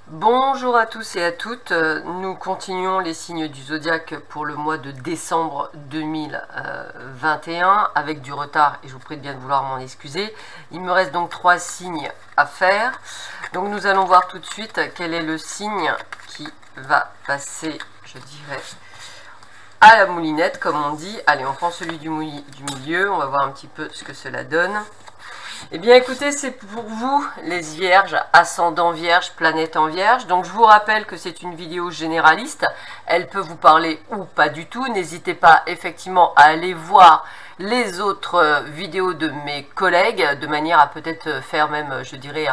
Bonjour à tous et à toutes, nous continuons les signes du zodiaque pour le mois de décembre 2021 avec du retard et je vous prie de bien vouloir m'en excuser. Il me reste donc 3 signes à faire, donc nous allons voir tout de suite quel est le signe qui va passer, je dirais, à la moulinette comme on dit. Allez, on prend celui du milieu, on va voir un petit peu ce que cela donne. Eh bien écoutez, c'est pour vous les vierges, ascendant vierge, planète en vierge. Donc je vous rappelle que c'est une vidéo généraliste, elle peut vous parler ou pas du tout. N'hésitez pas effectivement à aller voir les autres vidéos de mes collègues, de manière à peut-être faire même, je dirais,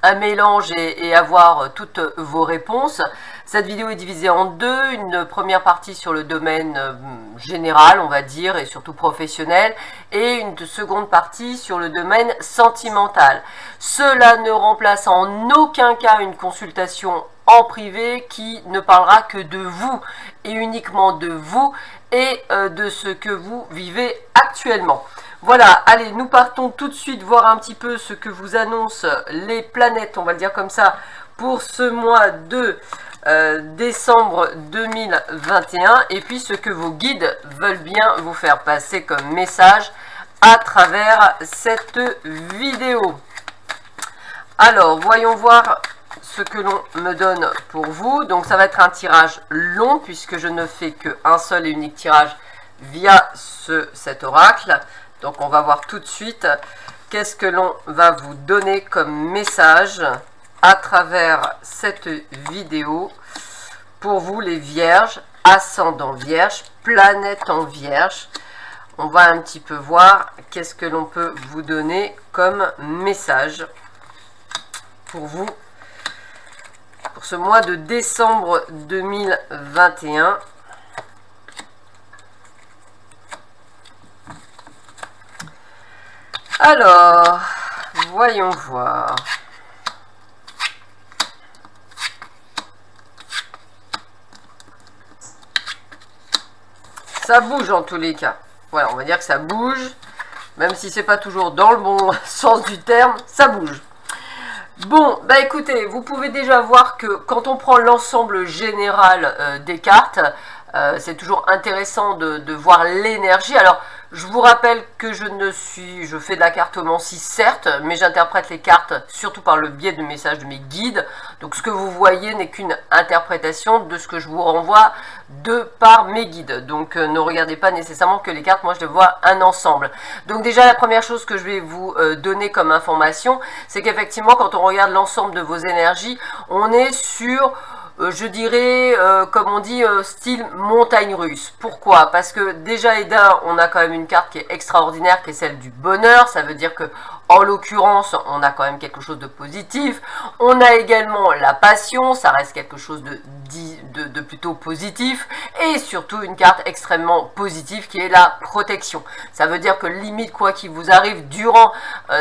un mélange et avoir toutes vos réponses. Cette vidéo est divisée en deux, une première partie sur le domaine général, on va dire, et surtout professionnel, et une seconde partie sur le domaine sentimental. Cela ne remplace en aucun cas une consultation en privé qui ne parlera que de vous et uniquement de vous et de ce que vous vivez actuellement. Voilà, allez, nous partons tout de suite voir un petit peu ce que vous annoncent les planètes, on va le dire comme ça, pour ce mois de décembre 2021 et puis ce que vos guides veulent bien vous faire passer comme message à travers cette vidéo. Alors, voyons voir ce que l'on me donne pour vous. Donc, ça va être un tirage long puisque je ne fais qu'un seul et unique tirage via cet oracle. Donc, on va voir tout de suite qu'est-ce que l'on va vous donner comme message à travers cette vidéo pour vous les vierges, ascendant vierge, planète en vierge. On va un petit peu voir qu'est-ce que l'on peut vous donner comme message pour vous pour ce mois de décembre 2021. Alors, voyons voir. Ça bouge en tous les cas. Voilà, on va dire que ça bouge. Même si c'est pas toujours dans le bon sens du terme, ça bouge. Bon, bah écoutez, vous pouvez déjà voir que quand on prend l'ensemble général des cartes, c'est toujours intéressant de voir l'énergie. Alors, je vous rappelle que je fais de la cartomancie certes, mais j'interprète les cartes surtout par le biais de messages de mes guides. Donc ce que vous voyez n'est qu'une interprétation de ce que je vous renvoie de par mes guides. Donc ne regardez pas nécessairement que les cartes, moi je les vois un ensemble. Donc déjà la première chose que je vais vous donner comme information, c'est qu'effectivement quand on regarde l'ensemble de vos énergies, on est sur... je dirais, comme on dit, style montagne russe. Pourquoi? Parce que déjà et d'un, on a quand même une carte qui est extraordinaire, qui est celle du bonheur. Ça veut dire que, en l'occurrence, on a quand même quelque chose de positif. On a également la passion, ça reste quelque chose de plutôt positif. Et surtout, une carte extrêmement positive qui est la protection. Ça veut dire que limite, quoi qu'il vous arrive, durant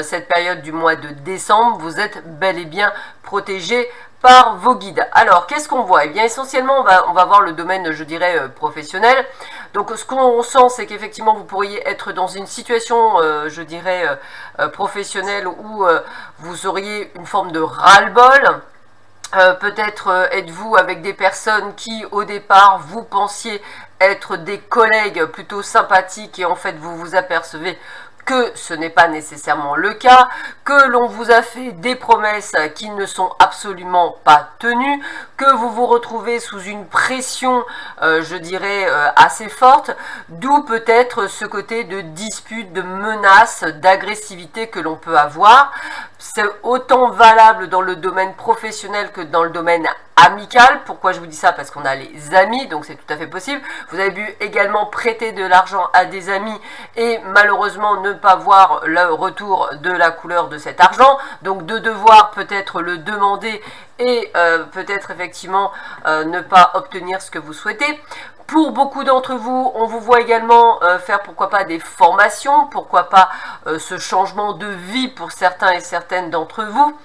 cette période du mois de décembre, vous êtes bel et bien protégé par vos guides. Alors, qu'est-ce qu'on voit? Eh bien, essentiellement, on va voir le domaine, je dirais, professionnel. Donc, ce qu'on sent, c'est qu'effectivement, vous pourriez être dans une situation, je dirais, professionnelle où vous auriez une forme de ras-le-bol. Peut-être êtes-vous avec des personnes qui, au départ, vous pensiez être des collègues plutôt sympathiques et en fait, vous vous apercevez que ce n'est pas nécessairement le cas, que l'on vous a fait des promesses qui ne sont absolument pas tenues, que vous vous retrouvez sous une pression, je dirais, assez forte, d'où peut-être ce côté de dispute, de menace, d'agressivité que l'on peut avoir. C'est autant valable dans le domaine professionnel que dans le domaine amical. Pourquoi je vous dis ça? Parce qu'on a les amis, donc c'est tout à fait possible. Vous avez pu également prêter de l'argent à des amis et malheureusement ne pas voir le retour de la couleur de cet argent, donc de devoir peut-être le demander et peut-être effectivement ne pas obtenir ce que vous souhaitez. Pour beaucoup d'entre vous, on vous voit également faire pourquoi pas des formations, pourquoi pas ce changement de vie pour certains et certaines d'entre vous.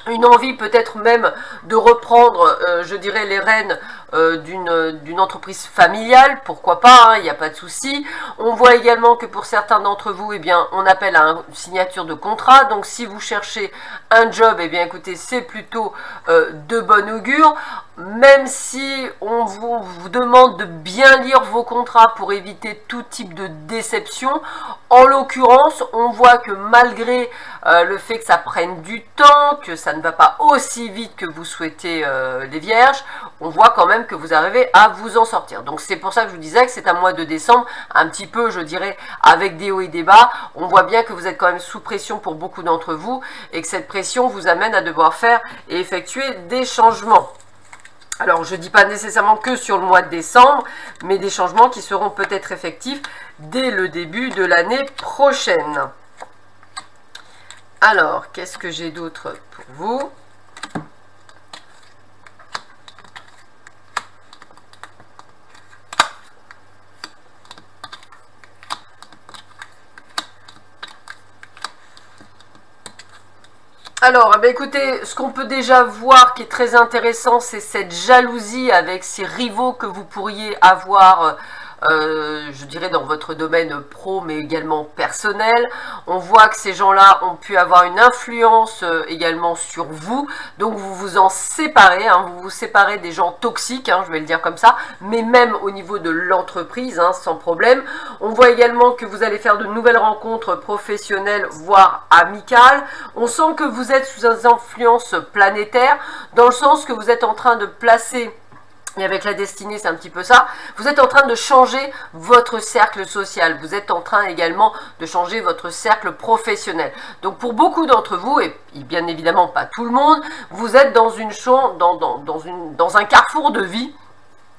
Une envie peut-être même de reprendre, je dirais, les rênes d'une entreprise familiale, pourquoi pas, il n'y a pas de souci. On voit également que pour certains d'entre vous, eh bien, on appelle à une signature de contrat. Donc si vous cherchez un job, eh bien écoutez, c'est plutôt de bon augure. Même si on vous demande de bien lire vos contrats pour éviter tout type de déception, en l'occurrence, on voit que malgré le fait que ça prenne du temps, que ça ne va pas aussi vite que vous souhaitez les vierges, on voit quand même que vous arrivez à vous en sortir. Donc c'est pour ça que je vous disais que c'est un mois de décembre, un petit peu, je dirais, avec des hauts et des bas. On voit bien que vous êtes quand même sous pression pour beaucoup d'entre vous et que cette pression vous amène à devoir faire et effectuer des changements. Alors, je ne dis pas nécessairement que sur le mois de décembre, mais des changements qui seront peut-être effectifs dès le début de l'année prochaine. Alors, qu'est-ce que j'ai d'autre pour vous ? Alors, écoutez, ce qu'on peut déjà voir qui est très intéressant, c'est cette jalousie avec ces rivaux que vous pourriez avoir, je dirais, dans votre domaine pro, mais également personnel. On voit que ces gens-là ont pu avoir une influence également sur vous, donc vous vous en séparez, hein, vous vous séparez des gens toxiques, hein, je vais le dire comme ça, mais même au niveau de l'entreprise, hein, sans problème. On voit également que vous allez faire de nouvelles rencontres professionnelles, voire amicales. On sent que vous êtes sous une influence planétaire, dans le sens que vous êtes en train de placer... Et avec la destinée, c'est un petit peu ça. Vous êtes en train de changer votre cercle social. Vous êtes en train également de changer votre cercle professionnel. Donc pour beaucoup d'entre vous, et bien évidemment pas tout le monde, vous êtes dans un carrefour de vie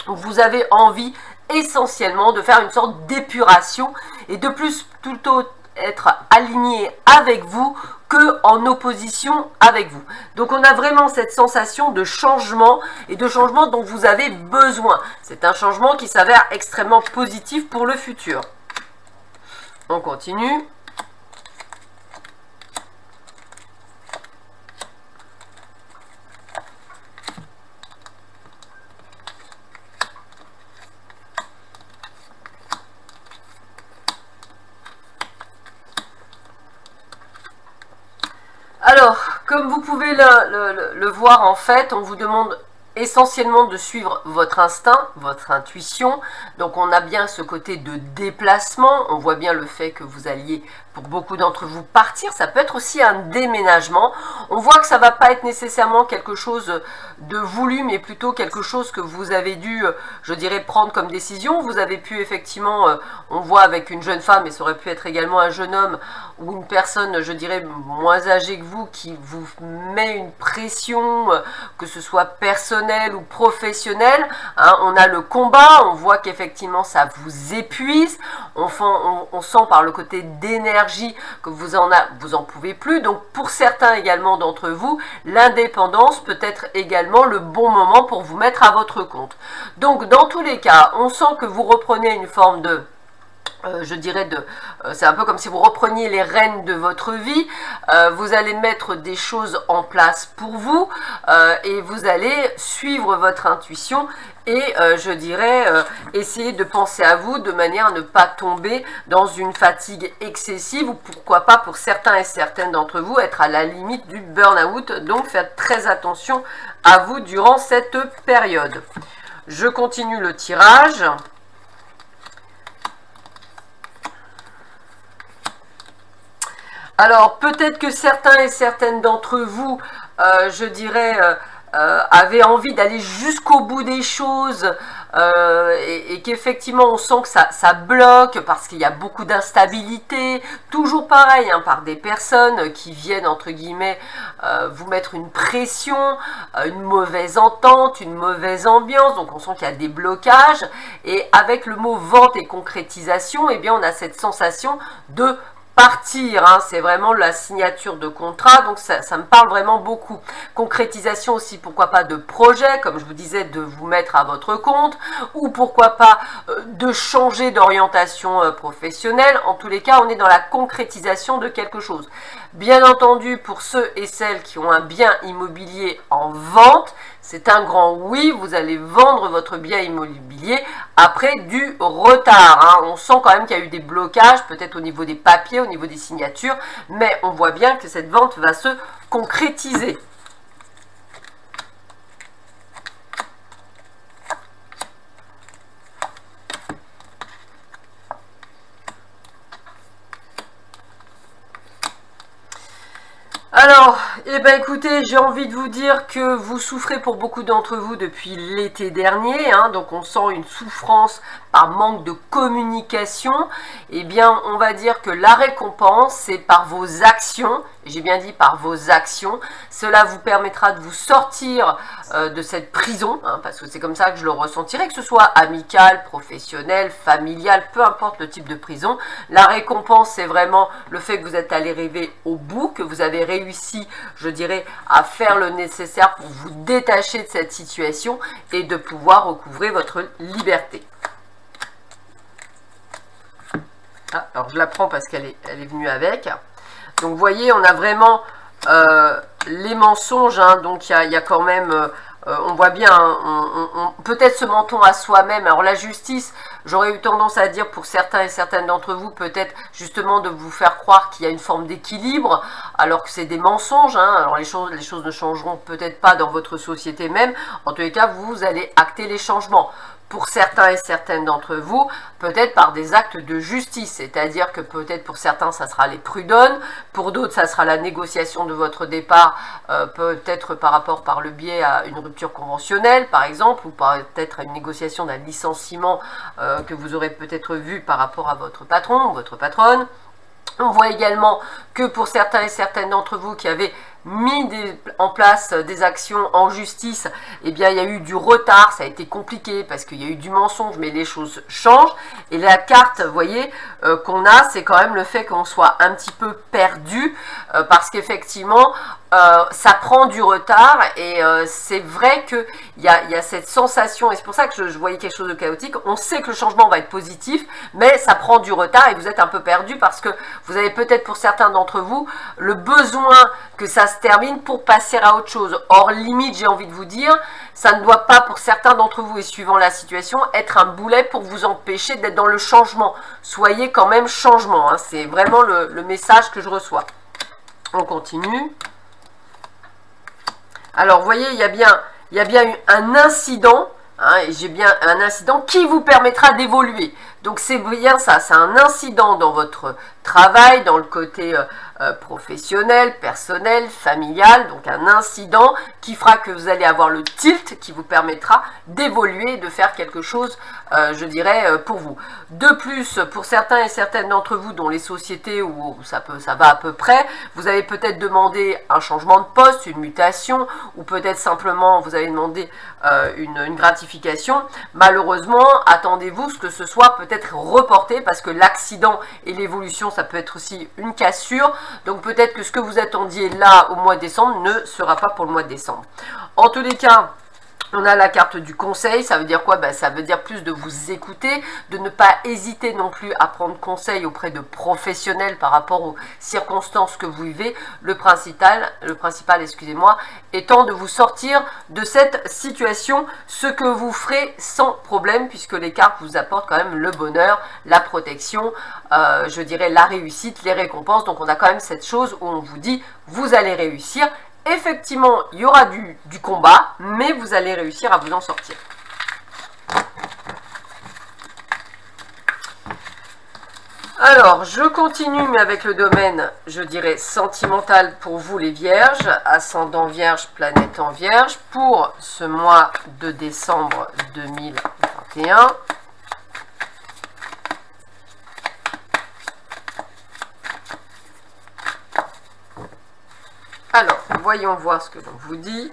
où vous avez envie essentiellement de faire une sorte d'épuration et de plus plutôt être aligné avec vous que en opposition avec vous. Donc on a vraiment cette sensation de changement et de changement dont vous avez besoin. C'est un changement qui s'avère extrêmement positif pour le futur. On continue. Alors, comme vous pouvez le voir, en fait, on vous demande essentiellement de suivre votre instinct, votre intuition. Donc on a bien ce côté de déplacement, on voit bien le fait que vous alliez, pour beaucoup d'entre vous, partir. Ça peut être aussi un déménagement. On voit que ça va pas être nécessairement quelque chose de voulu, mais plutôt quelque chose que vous avez dû, je dirais, prendre comme décision. Vous avez pu effectivement, on voit avec une jeune femme, et ça aurait pu être également un jeune homme, ou une personne, je dirais, moins âgée que vous, qui vous met une pression, que ce soit personnelle ou professionnelle. Hein, on a le combat, on voit qu'effectivement ça vous épuise, on sent par le côté d'énergie que vous en pouvez plus. Donc pour certains également d'entre vous, l'indépendance peut être également le bon moment pour vous mettre à votre compte. Donc dans tous les cas, on sent que vous reprenez une forme de... je dirais, c'est un peu comme si vous repreniez les rênes de votre vie. Vous allez mettre des choses en place pour vous et vous allez suivre votre intuition et je dirais essayer de penser à vous de manière à ne pas tomber dans une fatigue excessive ou pourquoi pas pour certains et certaines d'entre vous être à la limite du burn-out. Donc faites très attention à vous durant cette période. Je continue le tirage. Alors, peut-être que certains et certaines d'entre vous, je dirais, avaient envie d'aller jusqu'au bout des choses et qu'effectivement, on sent que ça bloque parce qu'il y a beaucoup d'instabilité. Toujours pareil, hein, par des personnes qui viennent, entre guillemets, vous mettre une pression, une mauvaise entente, une mauvaise ambiance. Donc, on sent qu'il y a des blocages. Et avec le mot vente et concrétisation, eh bien, on a cette sensation de partir, hein, c'est vraiment la signature de contrat, donc ça me parle vraiment beaucoup. Concrétisation aussi, pourquoi pas de projet, comme je vous disais, de vous mettre à votre compte, ou pourquoi pas de changer d'orientation professionnelle. En tous les cas, on est dans la concrétisation de quelque chose. Bien entendu, pour ceux et celles qui ont un bien immobilier en vente, c'est un grand oui, vous allez vendre votre bien immobilier après du retard. Hein. On sent quand même qu'il y a eu des blocages, peut-être au niveau des papiers, au niveau des signatures, mais on voit bien que cette vente va se concrétiser. Alors, eh ben écoutez, j'ai envie de vous dire que vous souffrez pour beaucoup d'entre vous depuis l'été dernier, hein, donc on sent une souffrance par manque de communication. Eh bien, on va dire que la récompense, c'est par vos actions, j'ai bien dit par vos actions. Cela vous permettra de vous sortir de cette prison, hein, parce que c'est comme ça que je le ressentirai, que ce soit amical, professionnel, familial, peu importe le type de prison. La récompense, c'est vraiment le fait que vous êtes allé arriver au bout, que vous avez réussi, je dirais, à faire le nécessaire pour vous détacher de cette situation et de pouvoir recouvrer votre liberté. Ah, alors je la prends parce qu'elle est venue avec. Donc vous voyez, on a vraiment les mensonges, hein, donc il y a quand même, on voit bien, hein, peut-être se mentons à soi-même. Alors la justice, j'aurais eu tendance à dire pour certains et certaines d'entre vous, peut-être justement de vous faire croire qu'il y a une forme d'équilibre, alors que c'est des mensonges. Hein. Alors les choses ne changeront peut-être pas dans votre société même. En tous les cas, vous allez acter les changements. Pour certains et certaines d'entre vous, peut-être par des actes de justice, c'est-à-dire que peut-être pour certains, ça sera les prud'hommes, pour d'autres, ça sera la négociation de votre départ, peut-être par le biais à une rupture conventionnelle, par exemple, ou peut-être à une négociation d'un licenciement que vous aurez peut-être vu par rapport à votre patron ou votre patronne. On voit également que pour certains et certaines d'entre vous qui avaient mis en place des actions en justice, eh bien il y a eu du retard, ça a été compliqué parce qu'il y a eu du mensonge, mais les choses changent. Et la carte, vous voyez, qu'on a, c'est quand même le fait qu'on soit un petit peu perdu, parce qu'effectivement, ça prend du retard, et c'est vrai qu'il y a cette sensation, et c'est pour ça que je voyais quelque chose de chaotique. On sait que le changement va être positif, mais ça prend du retard et vous êtes un peu perdu parce que vous avez peut-être pour certains d'entre vous le besoin que ça se termine pour passer à autre chose. Or, limite, j'ai envie de vous dire, ça ne doit pas pour certains d'entre vous, et suivant la situation, être un boulet pour vous empêcher d'être dans le changement. Soyez quand même changement, hein. C'est vraiment le message que je reçois. On continue. Alors, vous voyez, il y a bien eu un incident, hein, et j'ai bien un incident qui vous permettra d'évoluer. Donc, c'est bien ça, c'est un incident dans votre travail, dans le côté professionnel, personnel, familial, donc un incident qui fera que vous allez avoir le tilt qui vous permettra d'évoluer, de faire quelque chose, je dirais, pour vous. De plus, pour certains et certaines d'entre vous dont les sociétés où ça va à peu près, vous avez peut-être demandé un changement de poste, une mutation, ou peut-être simplement vous avez demandé une gratification. Malheureusement, attendez-vous ce que ce soit peut-être reporté parce que l'accident et l'évolution, ça peut être aussi une cassure. Donc peut-être que ce que vous attendiez là au mois de décembre ne sera pas pour le mois de décembre. En tous les cas, on a la carte du conseil, ça veut dire quoi? Ça veut dire plus de vous écouter, de ne pas hésiter non plus à prendre conseil auprès de professionnels par rapport aux circonstances que vous vivez. Le principal, excusez-moi, étant de vous sortir de cette situation, ce que vous ferez sans problème, puisque les cartes vous apportent quand même le bonheur, la protection, je dirais la réussite, les récompenses. Donc on a quand même cette chose où on vous dit, vous allez réussir. Effectivement, il y aura du combat, mais vous allez réussir à vous en sortir. Alors, je continue, mais avec le domaine, je dirais, sentimental pour vous les vierges, ascendant vierge, planète en vierge, pour ce mois de décembre 2021. Alors, voyons voir ce que l'on vous dit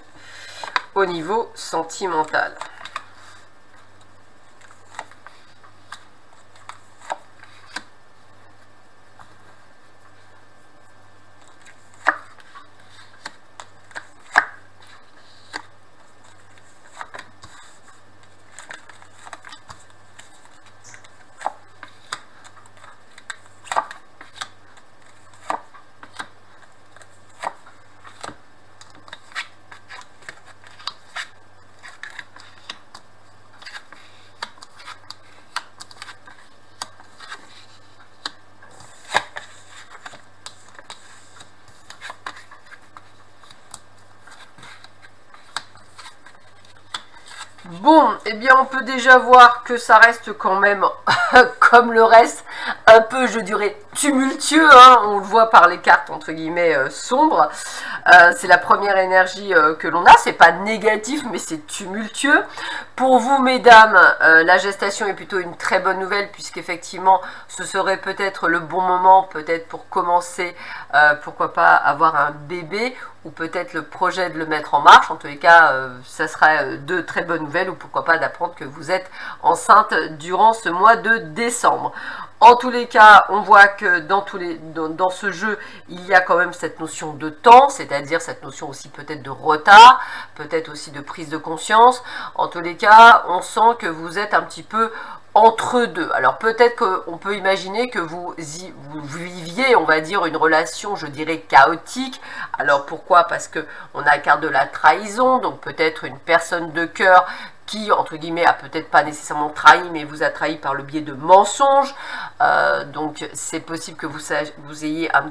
au niveau sentimental. Bon, eh bien on peut déjà voir que ça reste quand même, comme le reste, un peu, je dirais, tumultueux, hein. On le voit par les cartes, entre guillemets, sombres. C'est la première énergie que l'on a, c'est pas négatif, mais c'est tumultueux. Pour vous, mesdames, la gestation est plutôt une très bonne nouvelle, puisqu'effectivement, ce serait peut-être le bon moment, peut-être pour commencer, pourquoi pas, avoir un bébé, ou peut-être le projet de le mettre en marche. En tous les cas, ça sera de très bonnes nouvelles, ou pourquoi pas d'apprendre que vous êtes enceinte durant ce mois de décembre. En tous les cas, on voit que dans ce jeu, il y a quand même cette notion de temps, c'est-à-dire cette notion aussi peut-être de retard, peut-être aussi de prise de conscience. En tous les cas, on sent que vous êtes un petit peu entre deux. Alors peut-être qu'on peut imaginer que vous viviez, on va dire, une relation, je dirais, chaotique. Alors pourquoi? Parce que on a la carte de la trahison, donc peut-être une personne de cœur qui, entre guillemets, a peut-être pas nécessairement trahi, mais vous a trahi par le biais de mensonges. Donc c'est possible que vous soyez un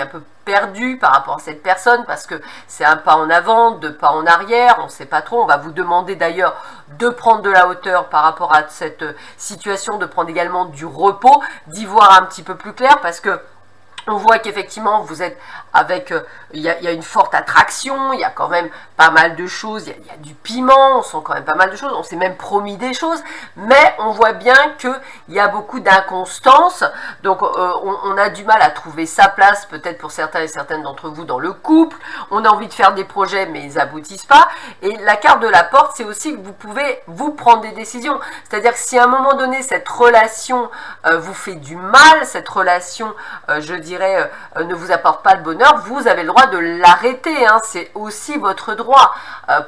peu perdu par rapport à cette personne, parce que c'est un pas en avant, deux pas en arrière, on ne sait pas trop. On va vous demander d'ailleurs de prendre de la hauteur par rapport à cette situation, de prendre également du repos, d'y voir un petit peu plus clair, parce que on voit qu'effectivement, vous êtes avec, il y a une forte attraction, il y a quand même pas mal de choses, il y a du piment, on sent quand même pas mal de choses, on s'est même promis des choses, mais on voit bien qu'il y a beaucoup d'inconstance, donc on a du mal à trouver sa place, peut-être pour certains et certaines d'entre vous dans le couple, on a envie de faire des projets, mais ils n'aboutissent pas, et la carte de la porte, c'est aussi que vous pouvez vous prendre des décisions, c'est-à-dire que si à un moment donné, cette relation vous fait du mal, cette relation, je dirais, ne vous apporte pas le bonheur, vous avez le droit de l'arrêter, hein. C'est aussi votre droit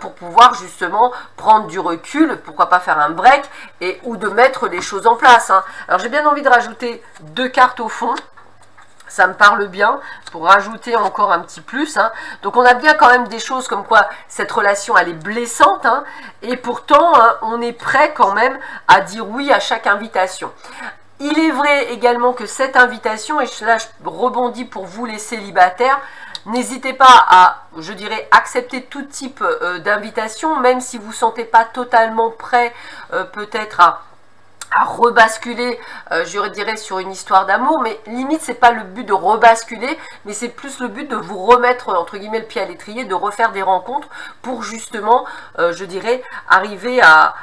pour pouvoir justement prendre du recul, pourquoi pas faire un break ou de mettre les choses en place, hein. Alors j'ai bien envie de rajouter 2 cartes au fond, ça me parle bien, pour rajouter encore un petit plus, hein. Donc on a bien quand même des choses comme quoi cette relation elle est blessante, hein, et pourtant hein, on est prêt quand même à dire oui à chaque invitation. Il est vrai également que cette invitation, et là je rebondis pour vous les célibataires, n'hésitez pas à, je dirais, accepter tout type d'invitation, même si vous ne sentez pas totalement prêt peut-être à rebasculer, je dirais, sur une histoire d'amour, mais limite c'est pas le but de rebasculer, mais c'est plus le but de vous remettre entre guillemets le pied à l'étrier, de refaire des rencontres pour justement, je dirais, arriver à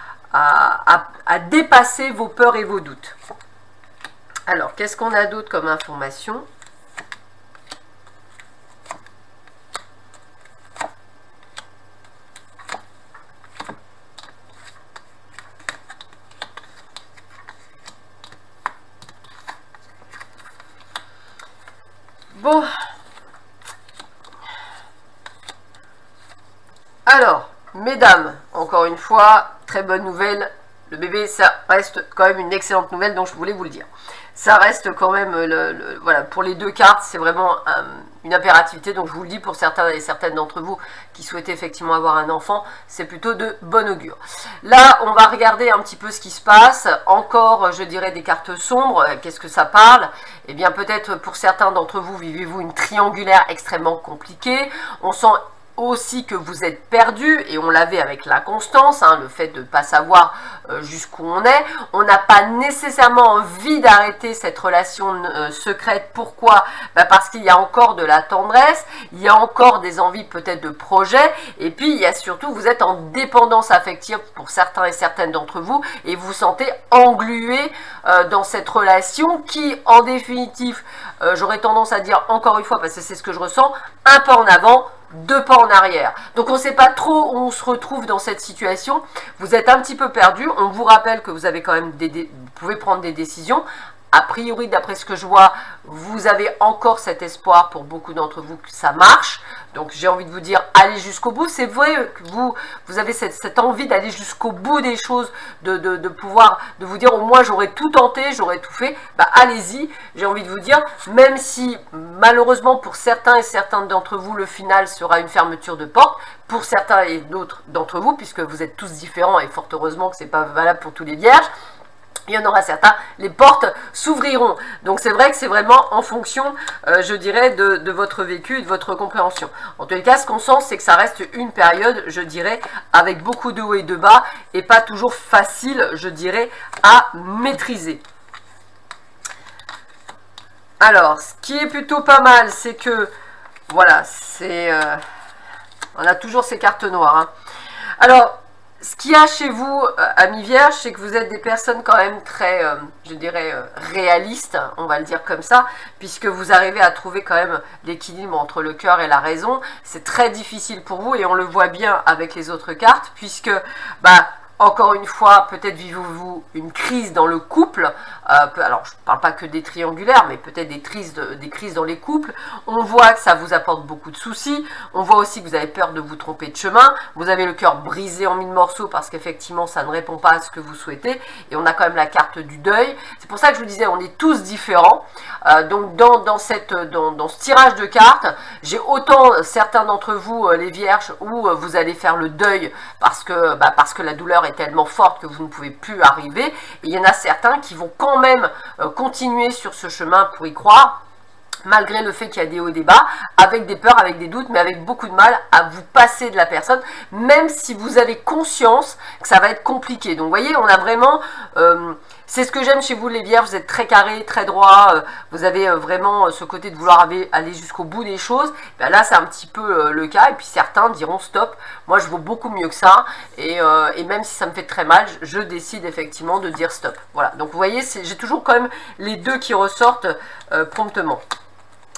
dépasser vos peurs et vos doutes. Alors, qu'est-ce qu'on a d'autre comme information? Bon. Alors, mesdames, encore une fois, très bonne nouvelle. Le bébé, ça reste quand même une excellente nouvelle, donc je voulais vous le dire. Ça reste quand même, voilà, pour les 2 cartes, c'est vraiment une impérativité. Donc je vous le dis, pour certains et certaines d'entre vous qui souhaitaient effectivement avoir un enfant, c'est plutôt de bon augure. Là, on va regarder un petit peu ce qui se passe. Encore, je dirais, des cartes sombres. Qu'est-ce que ça parle? Eh bien, peut-être pour certains d'entre vous, vivez-vous une triangulaire extrêmement compliquée. On sent aussi que vous êtes perdu, et on l'avait avec l'inconstance, hein, le fait de ne pas savoir jusqu'où on est. On n'a pas nécessairement envie d'arrêter cette relation secrète. Pourquoi? Parce qu'il y a encore de la tendresse, il y a encore des envies peut-être de projet, et puis il y a surtout, vous êtes en dépendance affective pour certains et certaines d'entre vous, et vous vous sentez englué dans cette relation qui, en définitive, j'aurais tendance à dire encore une fois, parce que c'est ce que je ressens, un pas en avant, 2 pas en arrière. Donc on ne sait pas trop où on se retrouve dans cette situation. Vous êtes un petit peu perdu. On vous rappelle que vous avez quand même vous pouvez prendre des décisions. A priori, d'après ce que je vois, vous avez encore cet espoir pour beaucoup d'entre vous que ça marche. Donc j'ai envie de vous dire, allez jusqu'au bout. C'est vrai que vous avez cette envie d'aller jusqu'au bout des choses, de pouvoir, de vous dire, au moins j'aurais tout tenté, j'aurais tout fait. Bah allez-y, j'ai envie de vous dire, même si malheureusement pour certains et certaines d'entre vous, le final sera une fermeture de porte, pour certains et d'autres d'entre vous, puisque vous êtes tous différents et fort heureusement que ce n'est pas valable pour tous les vierges. il y en aura certains, les portes s'ouvriront. Donc c'est vrai que c'est vraiment en fonction, je dirais, de votre vécu et de votre compréhension. En tous les cas, ce qu'on sent, c'est que ça reste une période, je dirais, avec beaucoup de hauts et de bas, et pas toujours facile, je dirais, à maîtriser. Alors, ce qui est plutôt pas mal, c'est que, voilà, c'est... on a toujours ces cartes noires. Hein. Alors, ce qu'il y a chez vous, amis vierges, c'est que vous êtes des personnes quand même très, je dirais, réalistes, on va le dire comme ça, puisque vous arrivez à trouver quand même l'équilibre entre le cœur et la raison. C'est très difficile pour vous et on le voit bien avec les autres cartes, puisque, bah, encore une fois, peut-être vivez-vous une crise dans le couple. Alors, je ne parle pas que des triangulaires, mais peut-être des crises dans les couples. On voit que ça vous apporte beaucoup de soucis. On voit aussi que vous avez peur de vous tromper de chemin. Vous avez le cœur brisé en mille morceaux parce qu'effectivement, ça ne répond pas à ce que vous souhaitez. Et on a quand même la carte du deuil. C'est pour ça que je vous disais, on est tous différents. Donc, dans ce tirage de cartes, j'ai autant certains d'entre vous, les vierges, où vous allez faire le deuil parce que la douleur est tellement forte que vous ne pouvez plus arriver. Et il y en a certains qui vont quand même continuer sur ce chemin pour y croire, malgré le fait qu'il y a des hauts et des bas, avec des peurs, avec des doutes, mais avec beaucoup de mal à vous passer de la personne, même si vous avez conscience que ça va être compliqué. Donc vous voyez, on a vraiment... c'est ce que j'aime chez vous les vierges, vous êtes très carré, très droit, vous avez vraiment ce côté de vouloir aller jusqu'au bout des choses. Ben là, c'est un petit peu le cas, et puis certains diront stop, moi je vaux beaucoup mieux que ça, et même si ça me fait très mal, je décide effectivement de dire stop. Voilà, donc vous voyez, j'ai toujours quand même les deux qui ressortent promptement.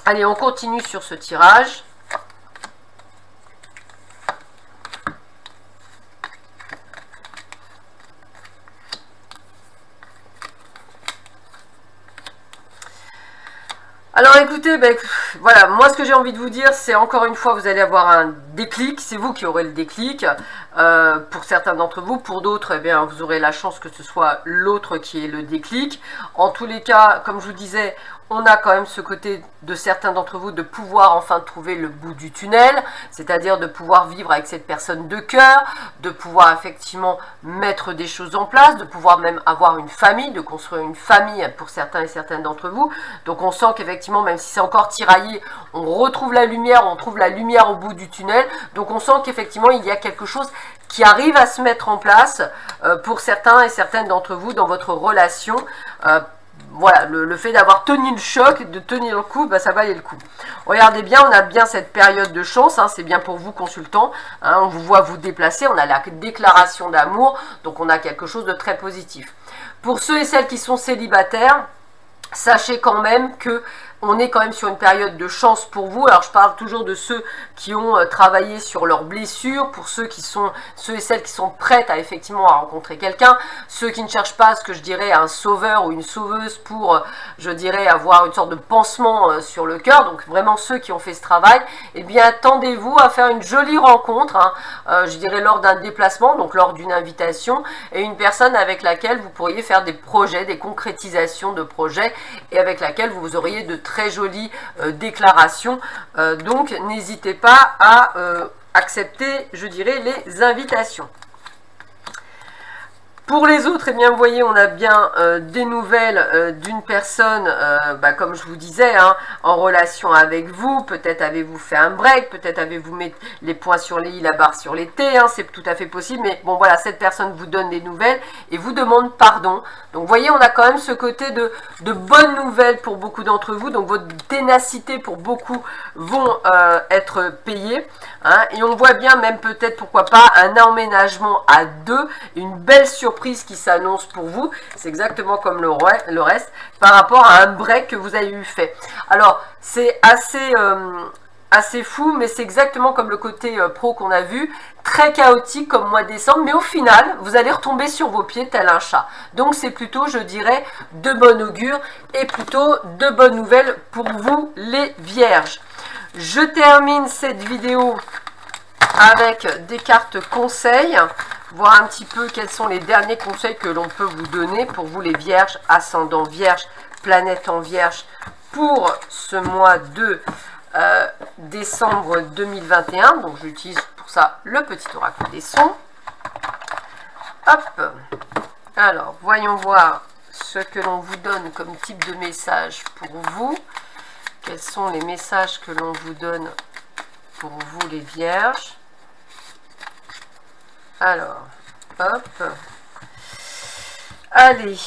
Allez, on continue sur ce tirage. Alors écoutez, ben, voilà, moi ce que j'ai envie de vous dire, c'est encore une fois, vous allez avoir un déclic, c'est vous qui aurez le déclic, pour certains d'entre vous, pour d'autres, eh bien, vous aurez la chance que ce soit l'autre qui ait le déclic. En tous les cas, comme je vous disais, on a quand même ce côté de certains d'entre vous de pouvoir enfin trouver le bout du tunnel, c'est-à-dire de pouvoir vivre avec cette personne de cœur, de pouvoir effectivement mettre des choses en place, de pouvoir même avoir une famille, de construire une famille pour certains et certaines d'entre vous. Donc on sent qu'effectivement, même si c'est encore tiraillé, on retrouve la lumière, on trouve la lumière au bout du tunnel. Donc on sent qu'effectivement, il y a quelque chose qui arrive à se mettre en place pour certains et certaines d'entre vous dans votre relation. Voilà, le fait d'avoir tenu le choc, de tenir le coup, bah, ça valait le coup. Regardez bien, on a bien cette période de chance, hein, c'est bien pour vous consultants, hein, on vous voit vous déplacer, on a la déclaration d'amour, donc on a quelque chose de très positif. Pour ceux et celles qui sont célibataires, sachez quand même que on est quand même sur une période de chance pour vous. Alors je parle toujours de ceux qui ont travaillé sur leurs blessures, pour ceux et celles qui sont prêtes à effectivement à rencontrer quelqu'un, ceux qui ne cherchent pas ce que je dirais un sauveur ou une sauveuse pour, je dirais, avoir une sorte de pansement sur le cœur, donc vraiment ceux qui ont fait ce travail, eh bien attendez-vous à faire une jolie rencontre, hein, je dirais lors d'un déplacement, donc lors d'une invitation, et une personne avec laquelle vous pourriez faire des projets, des concrétisations de projets, et avec laquelle vous auriez de très jolies déclarations. Donc n'hésitez pas à accepter, je dirais, les invitations. Pour les autres, eh bien, vous voyez, on a bien des nouvelles d'une personne, comme je vous disais, hein, en relation avec vous. Peut-être avez-vous fait un break, peut-être avez-vous mis les points sur les i, la barre sur les t, hein, c'est tout à fait possible. Mais bon, voilà, cette personne vous donne des nouvelles et vous demande pardon. Donc, vous voyez, on a quand même ce côté de bonnes nouvelles pour beaucoup d'entre vous. Donc, votre ténacité pour beaucoup vont être payées. Hein, et on voit bien même peut-être, pourquoi pas, un emménagement à deux, une belle surprise qui s'annonce pour vous. C'est exactement comme le reste par rapport à un break que vous avez eu fait. Alors c'est assez fou, mais c'est exactement comme le côté pro qu'on a vu, très chaotique comme mois de décembre, mais au final vous allez retomber sur vos pieds tel un chat. Donc c'est plutôt, je dirais, de bon augure et plutôt de bonnes nouvelles pour vous les vierges. Je termine cette vidéo avec des cartes conseils, voir un petit peu quels sont les derniers conseils que l'on peut vous donner pour vous les vierges, ascendant vierge, planète en vierge, pour ce mois de décembre 2021. Donc j'utilise pour ça le petit oracle des sons. Hop. Alors, voyons voir ce que l'on vous donne comme type de message pour vous. Quels sont les messages que l'on vous donne pour vous les vierges? Alors, hop. Allez.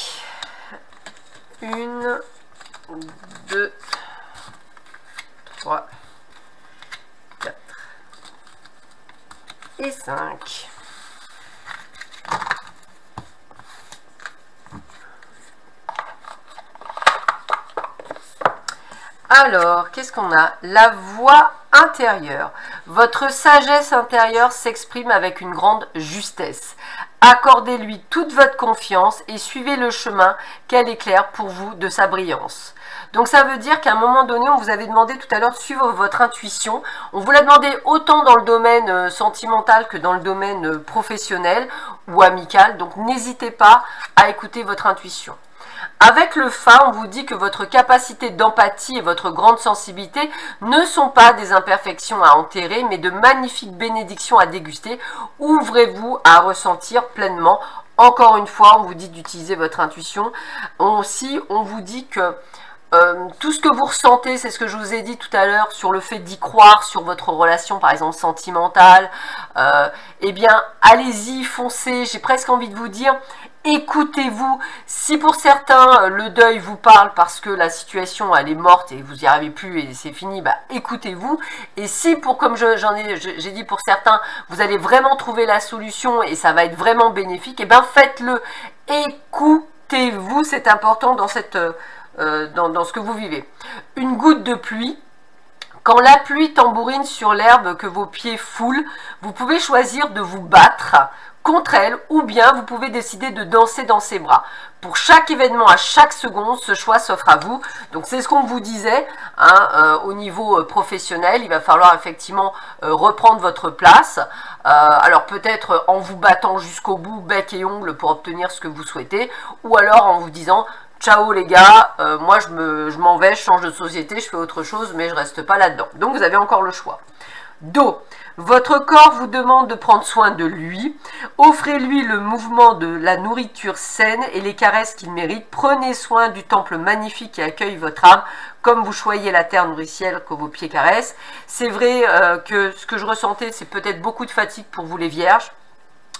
1, 2, 3, 4 et 5. Alors, qu'est-ce qu'on a? La voix intérieure. Votre sagesse intérieure s'exprime avec une grande justesse. Accordez-lui toute votre confiance et suivez le chemin qu'elle éclaire pour vous de sa brillance. Donc ça veut dire qu'à un moment donné, on vous avait demandé tout à l'heure de suivre votre intuition. On vous l'a demandé autant dans le domaine sentimental que dans le domaine professionnel ou amical. Donc n'hésitez pas à écouter votre intuition. Avec le Fa, on vous dit que votre capacité d'empathie et votre grande sensibilité ne sont pas des imperfections à enterrer, mais de magnifiques bénédictions à déguster. Ouvrez-vous à ressentir pleinement. Encore une fois, on vous dit d'utiliser votre intuition. Aussi, on vous dit que tout ce que vous ressentez, c'est ce que je vous ai dit tout à l'heure sur le fait d'y croire sur votre relation, par exemple sentimentale. Eh bien, allez-y, foncez. J'ai presque envie de vous dire, écoutez-vous. Si pour certains, le deuil vous parle parce que la situation, elle est morte et vous n'y arrivez plus et c'est fini, bah, écoutez-vous. Et si, comme j'ai dit pour certains, vous allez vraiment trouver la solution et ça va être vraiment bénéfique, eh bien, faites-le. Écoutez-vous, c'est important dans cette... dans ce que vous vivez. Une goutte de pluie. Quand la pluie tambourine sur l'herbe que vos pieds foulent, vous pouvez choisir de vous battre contre elle ou bien vous pouvez décider de danser dans ses bras. Pour chaque événement, à chaque seconde, ce choix s'offre à vous. Donc c'est ce qu'on vous disait hein, au niveau professionnel. Il va falloir effectivement reprendre votre place. Alors peut-être en vous battant jusqu'au bout, bec et ongles pour obtenir ce que vous souhaitez. Ou alors en vous disant... Ciao les gars, moi je m'en vais, je change de société, je fais autre chose, mais je reste pas là-dedans. Donc vous avez encore le choix. Do. Votre corps vous demande de prendre soin de lui. Offrez-lui le mouvement de la nourriture saine et les caresses qu'il mérite. Prenez soin du temple magnifique qui accueille votre âme, comme vous choyez la terre nourricière que vos pieds caressent. C'est vrai que ce que je ressentais, c'est peut-être beaucoup de fatigue pour vous les vierges.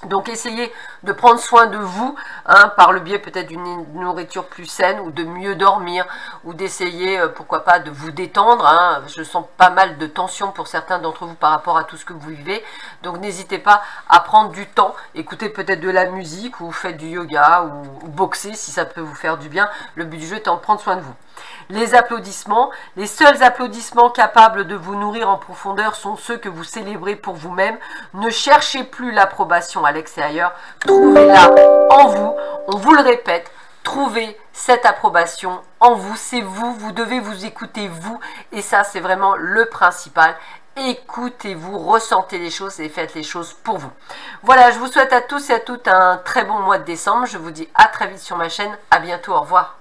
Donc essayez de prendre soin de vous, hein, par le biais peut-être d'une nourriture plus saine, ou de mieux dormir, ou d'essayer, pourquoi pas, de vous détendre. Hein. Je sens pas mal de tension pour certains d'entre vous par rapport à tout ce que vous vivez. Donc n'hésitez pas à prendre du temps, écoutez peut-être de la musique, ou faites du yoga, ou boxer si ça peut vous faire du bien. Le but du jeu étant de prendre soin de vous. Les applaudissements, les seuls applaudissements capables de vous nourrir en profondeur sont ceux que vous célébrez pour vous-même. Ne cherchez plus l'approbation à l'extérieur, trouvez-la en vous. On vous le répète, trouvez cette approbation en vous, c'est vous, vous devez vous écouter vous, et ça c'est vraiment le principal. Écoutez-vous, ressentez les choses et faites les choses pour vous. Voilà, je vous souhaite à tous et à toutes un très bon mois de décembre. Je vous dis à très vite sur ma chaîne, à bientôt, au revoir.